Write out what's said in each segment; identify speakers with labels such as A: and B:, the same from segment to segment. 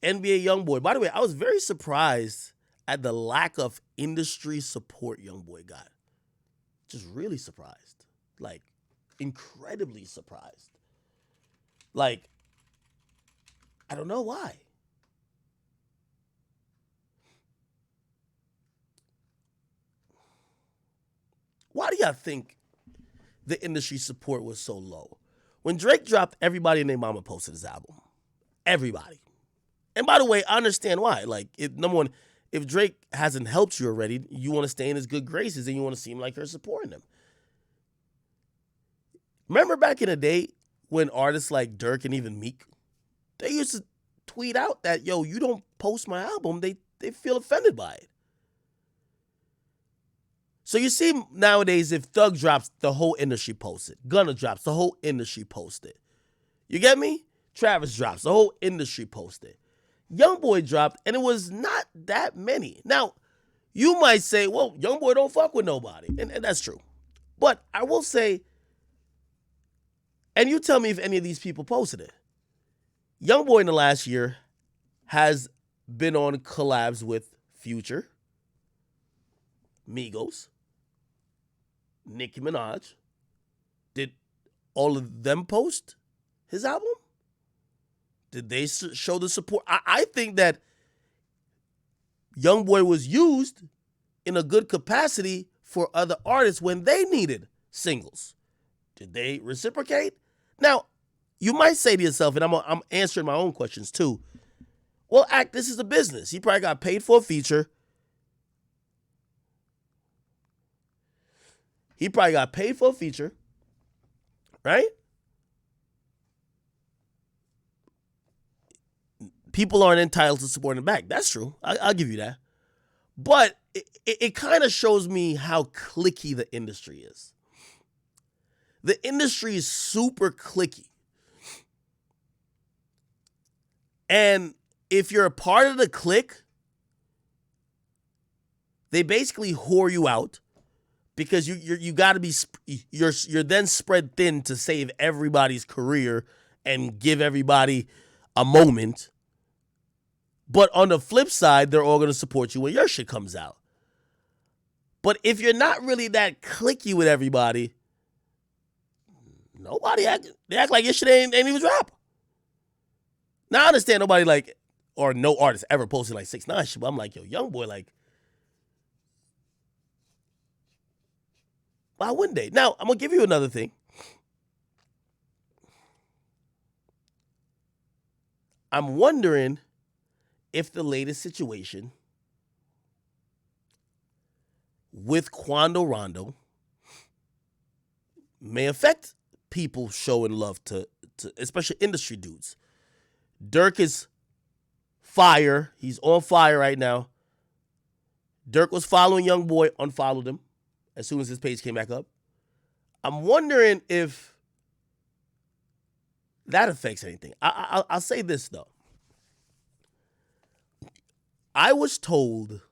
A: NBA Youngboy. By the way, I was very surprised at the lack of industry support Youngboy got. Just really surprised. Like, incredibly surprised. Like, I don't know why. Why do y'all think the industry support was so low? When Drake dropped, everybody and their mama posted his album. Everybody. And by the way, I understand why. Like, number one, if Drake hasn't helped you already, you want to stay in his good graces and you want to seem like you're supporting him. Remember back in the day when artists like Dirk and even Meek, they used to tweet out that, yo, you don't post my album, they feel offended by it. So you see nowadays, if Thug drops, the whole industry posts it. Gunna drops, the whole industry posts it. You get me? Travis drops, the whole industry posts it. Youngboy dropped, and it was not that many. Now, you might say, well, Youngboy don't fuck with nobody. And that's true. But I will say, and you tell me if any of these people posted it. Youngboy in the last year has been on collabs with Future, Migos, Nicki Minaj. Did all of them post his album? Did they show the support? I think that Youngboy was used in a good capacity for other artists when they needed singles. Did they reciprocate? Now, you might say to yourself, and I'm answering my own questions too, well, this is a business. He probably got paid for a feature. Right? People aren't entitled to support him back. That's true. I'll give you that. But it kind of shows me how cliquey the industry is. The industry is super cliquey. And if you're a part of the clique, they basically whore you out because you got to be you're then spread thin to save everybody's career and give everybody a moment. But on the flip side, they're all going to support you when your shit comes out. But if you're not really that cliquey with everybody, they act like your shit ain't even drop. Now I understand nobody like, or no artist ever posted like 6ix9ine shit, but I'm like, yo, Youngboy, like, why wouldn't they? Now, I'm going to give you another thing. I'm wondering if the latest situation with Quando Rondo may affect people showing love to especially industry dudes. Dirk is fire. He's on fire right now. Dirk was following Youngboy, unfollowed him as soon as his page came back up. I'm wondering if that affects anything. I'll say this, though. I was told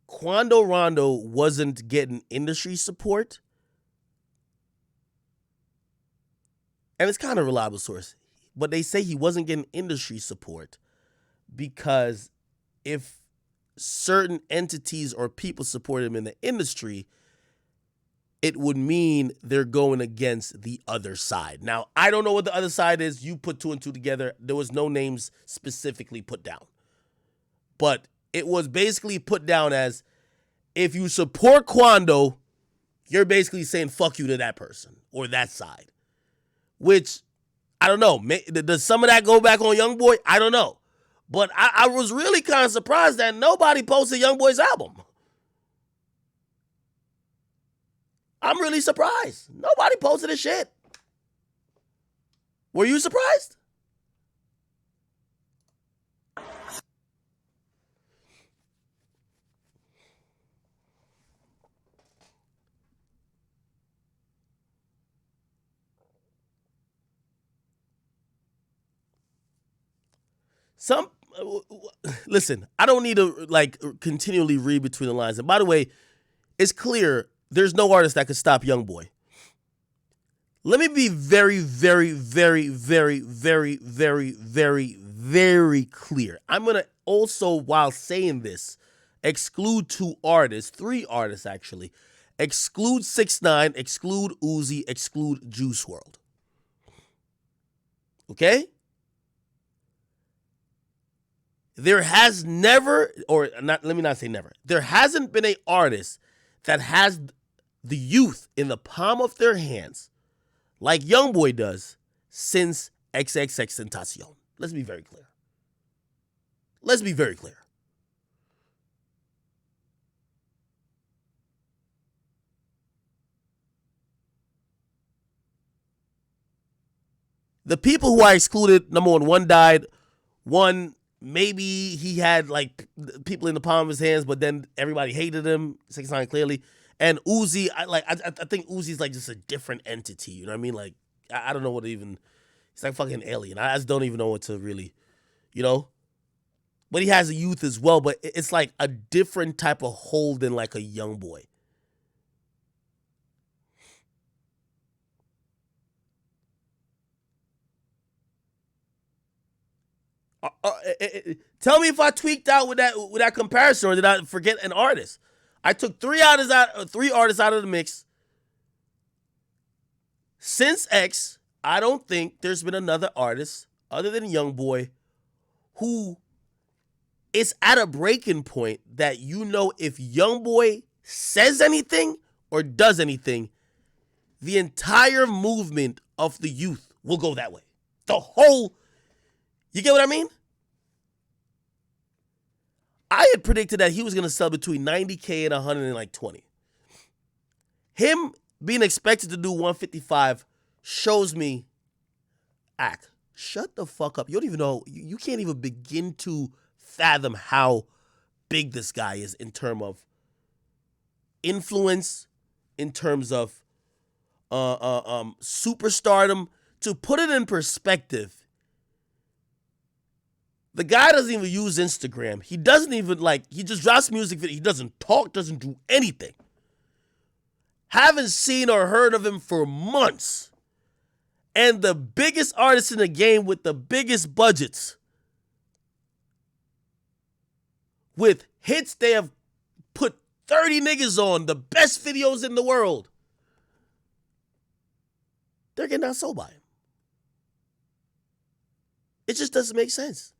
A: Quando Rondo wasn't getting industry support. And it's kind of a reliable source. But they say he wasn't getting industry support because if certain entities or people support him in the industry, it would mean they're going against the other side. Now, I don't know what the other side is. You put two and two together. There was no names specifically put down. But it was basically put down as if you support Quando, you're basically saying fuck you to that person or that side. Which, I don't know. Does some of that go back on Youngboy? I don't know. But I was really kind of surprised that nobody posted Youngboy's album. I'm really surprised. Nobody posted his shit. Were you surprised? Listen, I don't need to like continually read between the lines. And by the way, it's clear there's no artist that could stop Youngboy. Let me be very, very, very, very, very, very, very, very clear. I'm going to also, while saying this, exclude three artists actually. Exclude 6ix9ine, exclude Uzi, exclude Juice WRLD. Okay? There has never, or not, let me not say never, there hasn't been an artist that has the youth in the palm of their hands like Youngboy does since XXXTentacion. Let's be very clear. Let's be very clear. The people who I excluded, number one died. One, maybe he had like people in the palm of his hands, but then everybody hated him. 6ix9ine clearly. And Uzi, I think Uzi's like just a different entity. You know what I mean? Like, I don't know what even, he's like fucking alien. I just don't even know what to really, you know? But he has a youth as well, but it's like a different type of hold than like a Youngboy. Tell me if I tweaked out with that comparison, or did I forget an artist? I took three artists out of the mix. Since X, I don't think there's been another artist other than Youngboy who is at a breaking point that, you know, if Youngboy says anything or does anything, the entire movement of the youth will go that way. The whole, you get what I mean? I had predicted that he was going to sell between 90K and 120. Him being expected to do 155 shows me, shut the fuck up. You don't even know, you can't even begin to fathom how big this guy is in terms of influence, in terms of superstardom. To put it in perspective, the guy doesn't even use Instagram. He doesn't even he just drops music video. He doesn't talk, doesn't do anything. Haven't seen or heard of him for months. And the biggest artist in the game with the biggest budgets, with hits they have put 30 niggas on, the best videos in the world, they're getting outsold by him. It just doesn't make sense.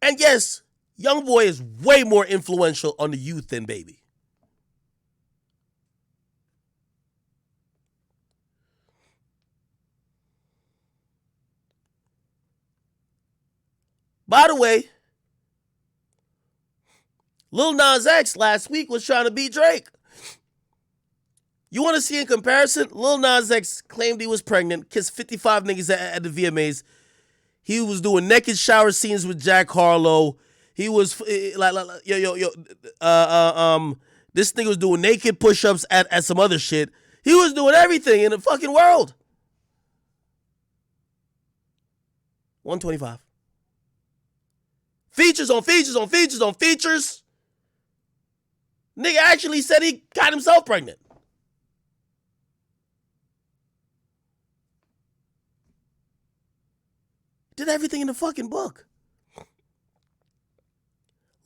A: And yes, Youngboy is way more influential on the youth than Baby. By the way, Lil Nas X last week was trying to beat Drake. You want to see in comparison? Lil Nas X claimed he was pregnant, kissed 55 niggas at the VMAs. He was doing naked shower scenes with Jack Harlow. He was this nigga was doing naked push-ups at some other shit. He was doing everything in the fucking world. 125. Features on features on features on features. Nigga actually said he got himself pregnant. Did everything in the fucking book.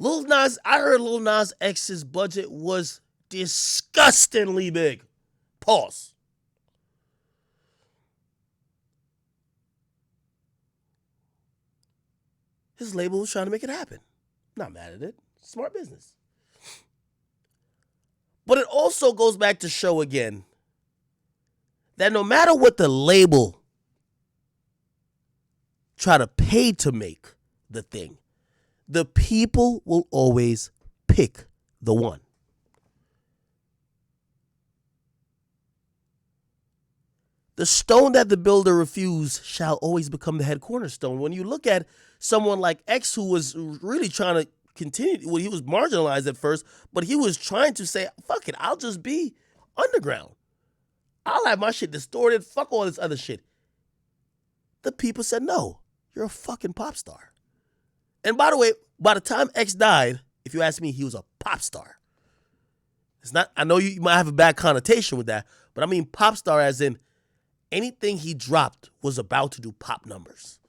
A: I heard Lil Nas X's budget was disgustingly big. Pause. His label was trying to make it happen. Not mad at it. Smart business. But it also goes back to show again that no matter what the label try to pay to make the thing, the people will always pick the one. The stone that the builder refused shall always become the head cornerstone. When you look at someone like X, who was really trying to continue, well, he was marginalized at first, but he was trying to say, fuck it, I'll just be underground. I'll have my shit distorted, fuck all this other shit. The people said, no, you're a fucking pop star. And by the way, by the time X died, if you ask me, he was a pop star. It's not. I know you might have a bad connotation with that, but I mean pop star as in anything he dropped was about to do pop numbers.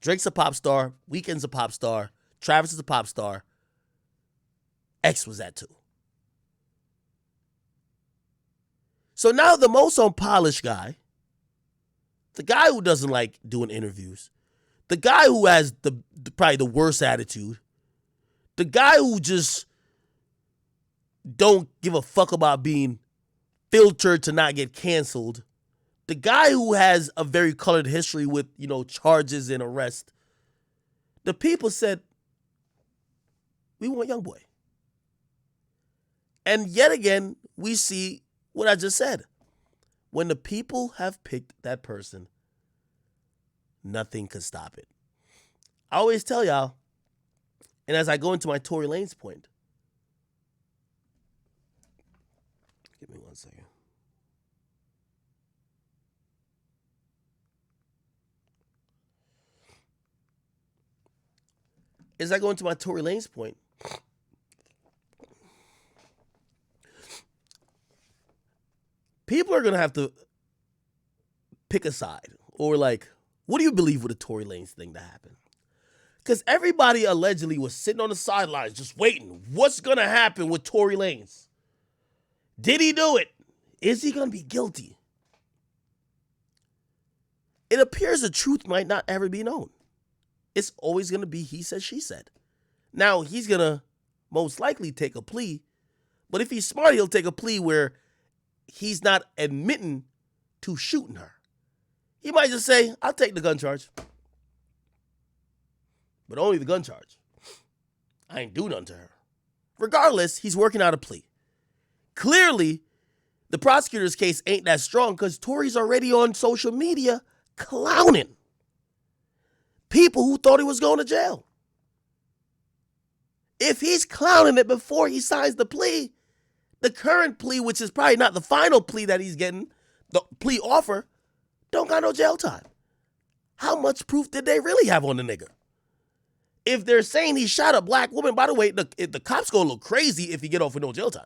A: Drake's a pop star. Weeknd's a pop star. Travis is a pop star. X was that too. So now the most unpolished guy, the guy who doesn't like doing interviews, the guy who has probably the worst attitude, the guy who just don't give a fuck about being filtered to not get canceled, the guy who has a very colored history with, charges and arrest, the people said, we want Youngboy. And yet again, we see what I just said. When the people have picked that person, nothing could stop it. I always tell y'all, and as I go into my Tory Lanez point, give me 1 second. As I go into my Tory Lanez point, people are going to have to pick a side. Or what do you believe with the Tory Lanez thing that happened? Because everybody allegedly was sitting on the sidelines just waiting. What's going to happen with Tory Lanez? Did he do it? Is he going to be guilty? It appears the truth might not ever be known. It's always going to be he said, she said. Now, he's going to most likely take a plea. But if he's smart, he'll take a plea where he's not admitting to shooting her. He might just say, I'll take the gun charge. But only the gun charge. I ain't do nothing to her. Regardless, he's working out a plea. Clearly, the prosecutor's case ain't that strong because Tory's already on social media clowning people who thought he was going to jail. If he's clowning it before he signs the plea, the current plea, which is probably not the final plea that he's getting, the plea offer, don't got no jail time. How much proof did they really have on the nigga? If they're saying he shot a black woman, by the way, the cops gonna look crazy if he get off with no jail time.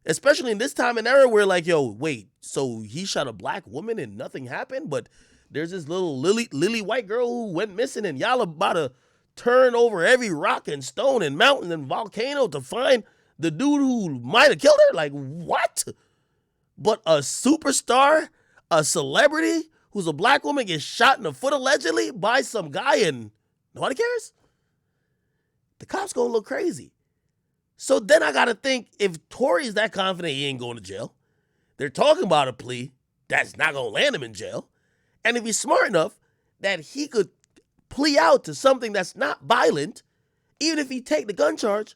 A: Especially in this time and era where wait, so he shot a black woman and nothing happened, but there's this little lily white girl who went missing and y'all about to turn over every rock and stone and mountain and volcano to find the dude who might have killed her? What? But a superstar, a celebrity who's a black woman gets shot in the foot allegedly by some guy and nobody cares? The cops gonna look crazy. So then I gotta think, if Tory's that confident he ain't going to jail, they're talking about a plea that's not gonna land him in jail, and if he's smart enough that he could plea out to something that's not violent, even if he take the gun charge,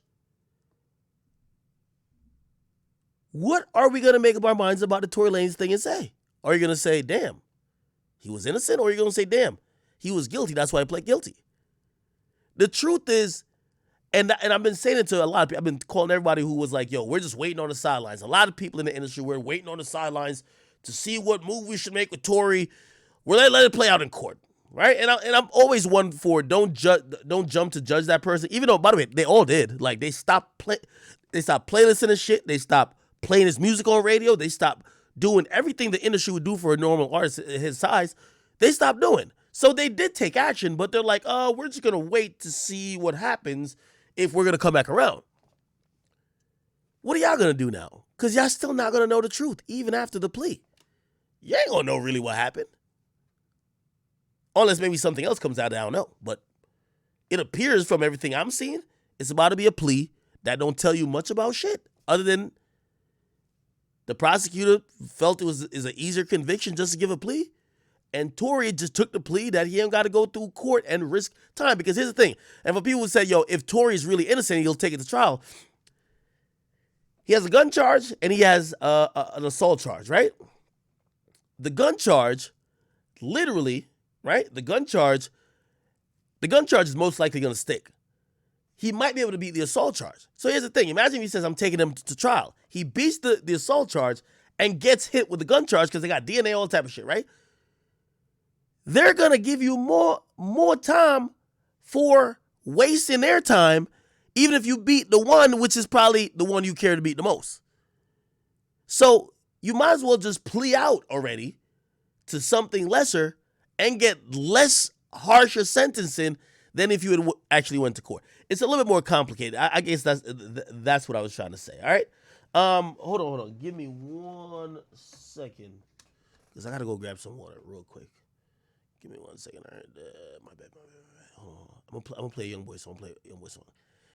A: what are we going to make up our minds about the Tory Lanez thing and say? Are you going to say, damn, he was innocent? Or are you going to say, damn, he was guilty, that's why I pled guilty? The truth is, and I've been saying it to a lot of people, I've been calling everybody who was like, yo, we're just waiting on the sidelines. A lot of people in the industry, we're waiting on the sidelines to see what move we should make with Tory. We're let it play out in court, right? And I'm always one for don't jump to judge that person, even though, by the way, they all did. They stopped playlisting his shit. They stopped playing his music on radio. They stopped doing everything the industry would do for a normal artist his size. They stopped doing. So they did take action, but they're like, we're just going to wait to see what happens if we're going to come back around. What are y'all going to do now? Because y'all still not going to know the truth, even after the plea. You ain't going to know really what happened. Unless maybe something else comes out, I don't know. But it appears from everything I'm seeing, it's about to be a plea that don't tell you much about shit. Other than the prosecutor felt is an easier conviction just to give a plea. And Tory just took the plea that he ain't got to go through court and risk time. Because here's the thing. And for people who say, yo, if Tory is really innocent, he'll take it to trial. He has a gun charge and he has an assault charge, right? The gun charge, literally, right? The gun charge is most likely going to stick. He might be able to beat the assault charge. So here's the thing. Imagine if he says, I'm taking him to trial. He beats the assault charge and gets hit with the gun charge because they got DNA, all type of shit, right? They're going to give you more time for wasting their time, even if you beat the one which is probably the one you care to beat the most. So you might as well just plea out already to something lesser and get less harsher sentencing than if you had actually went to court. It's a little bit more complicated. I guess that's what I was trying to say. All right. Hold on. Give me 1 second, because I gotta go grab some water real quick. Give me 1 second. All right. My bad. Hold on. I'm gonna play a Youngboy song.